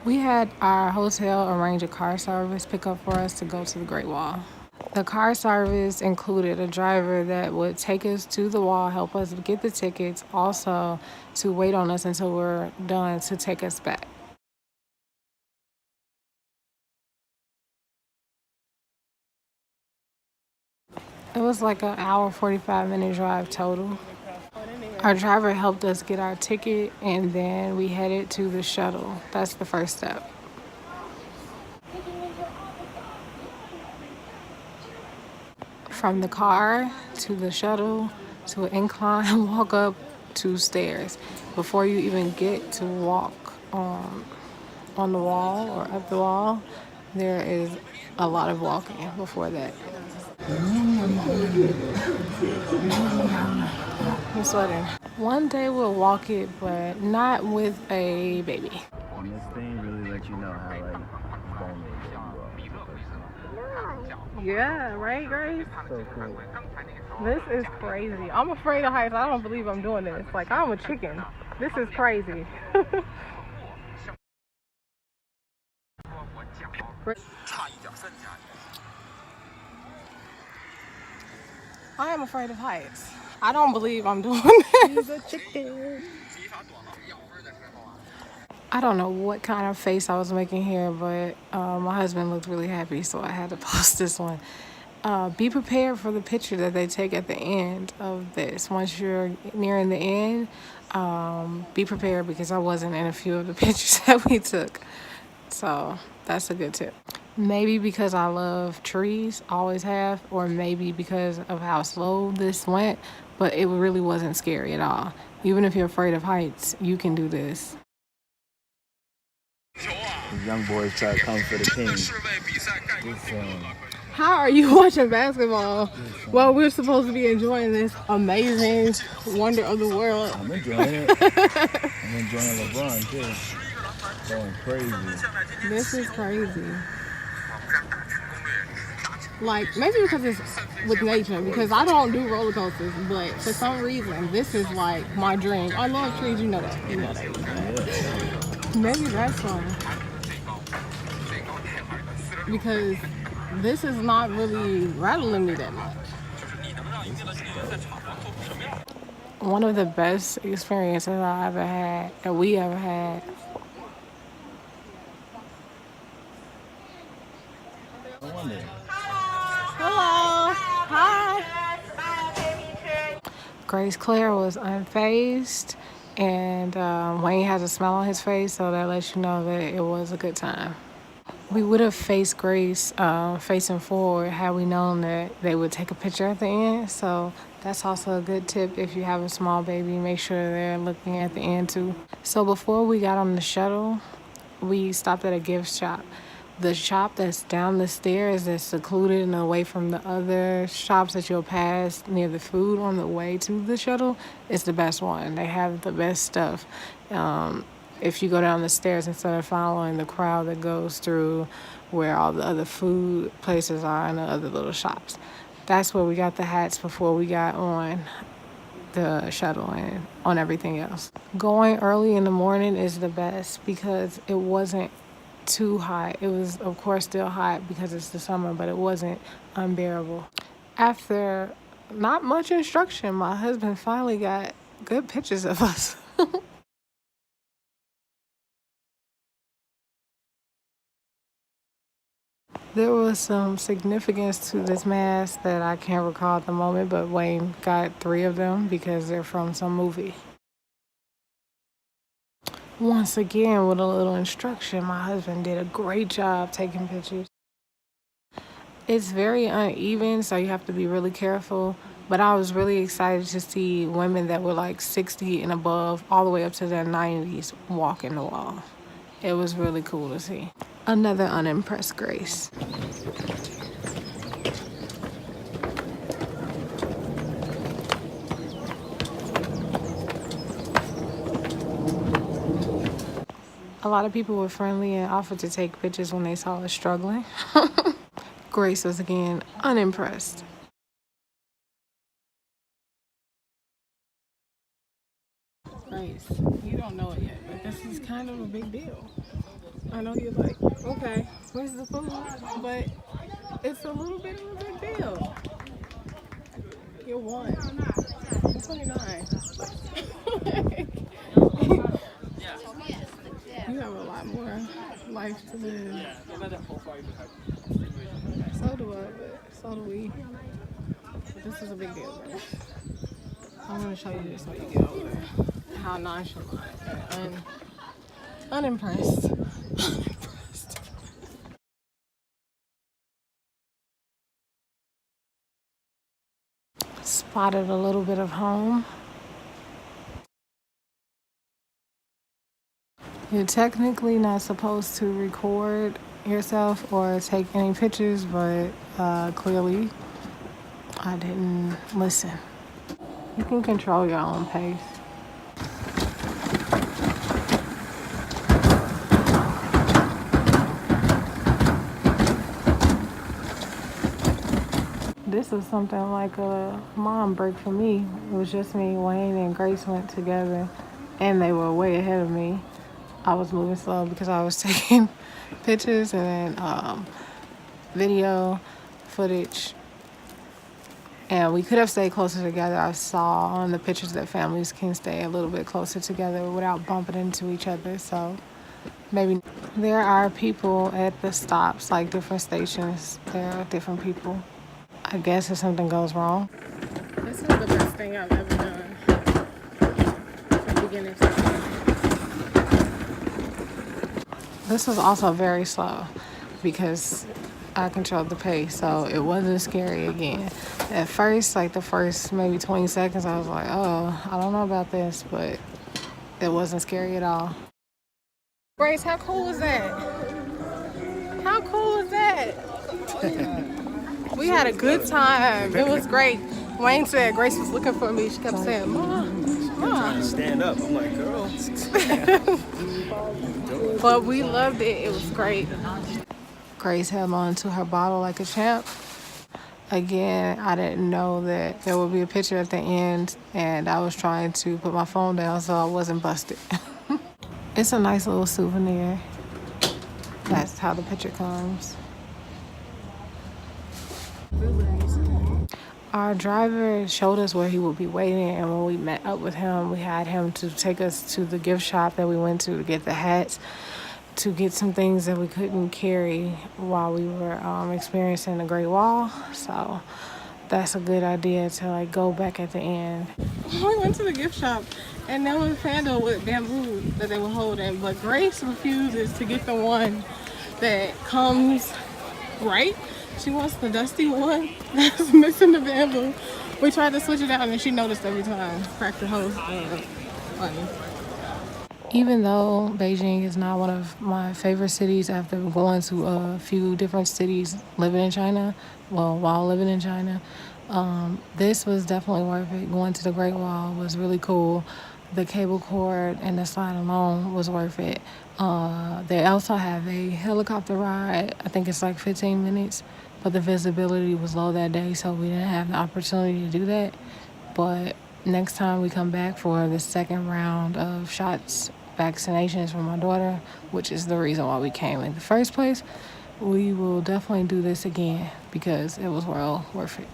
We had our hotel arrange a car service pickup for us to go to the Great Wall. The car service included a driver that would take us to the wall, help us get the tickets, also to wait on us until we're done to take us back. It was like an hour, 45-minute drive total. Our driver helped us get our ticket and then we headed to the shuttle. That's the first step. From the car to the shuttle to an incline, walk up 2 stairs. Before you even get to walk on the wall or up the wall, there is a lot of walking before that. I'm sweating. One day we'll walk it, but not with a baby. And this thing really lets you know how like vulnerable you are. Yeah, right, Grace? So cool. This is crazy. I'm afraid of heights. I don't believe I'm doing this. Like, I'm a chicken. This is crazy. I am afraid of heights. I don't believe I'm doing this. He's a chicken. I don't know what kind of face I was making here, but my husband looked really happy, so I had to post this one. Be prepared for the picture that they take at the end of this. Once you're nearing the end, be prepared because I wasn't in a few of the pictures that we took. So that's a good tip. Maybe because I love trees, always have, or maybe because of how slow this went, but it really wasn't scary at all. Even if you're afraid of heights, you can do this. These young boys try to come for the king. How are you watching basketball while we're supposed to be enjoying this amazing wonder of the world? I'm enjoying it. I'm enjoying LeBron too. Going crazy. This is crazy. Like, maybe because it's with nature, because I don't do roller coasters, but for some reason, this is like my dream. I love trees, you know that. You know that. Maybe that's why. Because this is not really rattling me that much. One of the best experiences I ever had, that we ever had. No wonder. Hello. Hi. Grace Claire was unfazed, and Wayne has a smile on his face, so that lets you know that it was a good time. We would have faced Grace facing forward had we known that they would take a picture at the end. So that's also a good tip if you have a small baby. Make sure they're looking at the end too. So before we got on the shuttle, we stopped at a gift shop. The shop that's down the stairs that's secluded and away from the other shops that you'll pass near the food on the way to the shuttle is the best one. They have the best stuff. If you go down the stairs instead of following the crowd that goes through where all the other food places are and the other little shops. That's where we got the hats before we got on the shuttle and on everything else. Going early in the morning is the best because it wasn't too hot. It was, of course, still hot because it's the summer, but it wasn't unbearable. After not much instruction, my husband finally got good pictures of us. There was some significance to this mask that I can't recall at the moment, but Wayne got 3 of them because they're from some movie. Once again, with a little instruction, my husband did a great job taking pictures. It's very uneven, so you have to be really careful. But I was really excited to see women that were like 60 and above, all the way up to their 90s, walking the wall. It was really cool to see. Another unimpressed Grace. A lot of people were friendly and offered to take pictures when they saw us struggling. Grace was again unimpressed. Grace, you don't know it yet, but this is kind of a big deal. I know you're like, okay, where's the food? But it's a little bit of a big deal. You're one. I'm 29. You have a lot more life to live. So do I, but so do we. But this is a big deal, bro. I'm gonna show you this when you get over there. How nonchalant and unimpressed. Unimpressed. Spotted a little bit of home. You're technically not supposed to record yourself or take any pictures, but clearly I didn't listen. You can control your own pace. This was something like a mom break for me. It was just me, Wayne, and Grace went together, and they were way ahead of me. I was moving slow because I was taking pictures and video footage. And we could have stayed closer together. I saw on the pictures that families can stay a little bit closer together without bumping into each other. So maybe there are people at the stops, like different stations. There are different people. I guess if something goes wrong. This is the best thing I've ever done. From beginning to end. This was also very slow because I controlled the pace, so it wasn't scary again. At first, like the first maybe 20 seconds, I was like, oh, I don't know about this, but it wasn't scary at all. Grace, how cool was that? How cool was that? We had a good time. It was great. Wayne said Grace was looking for me. She kept saying, Mom, Trying to stand up. I'm like, girl. But we loved it. It was great. Grace held on to her bottle like a champ. Again, I didn't know that there would be a picture at the end, and I was trying to put my phone down so I wasn't busted. It's a nice little souvenir. That's how the picture comes. Our driver showed us where he would be waiting, and when we met up with him, we had him to take us to the gift shop that we went to get the hats, to get some things that we couldn't carry while we were experiencing the Great Wall. So that's a good idea to like go back at the end. We went to the gift shop and there was a candle with bamboo that they were holding, but Grace refuses to get the one that comes right. She wants the dusty one that's missing the bamboo. We tried to switch it out and she noticed every time. Cracked the hose. Funny. Even though Beijing is not one of my favorite cities after going to a few different cities living in China, well, while living in China, this was definitely worth it. Going to the Great Wall was really cool. The cable cord and the slide alone was worth it. They also have a helicopter ride. I think it's like 15 minutes, but the visibility was low that day, so we didn't have the opportunity to do that. But next time we come back for the second round of vaccinations for my daughter, which is the reason why we came in the first place, we will definitely do this again because it was well worth it.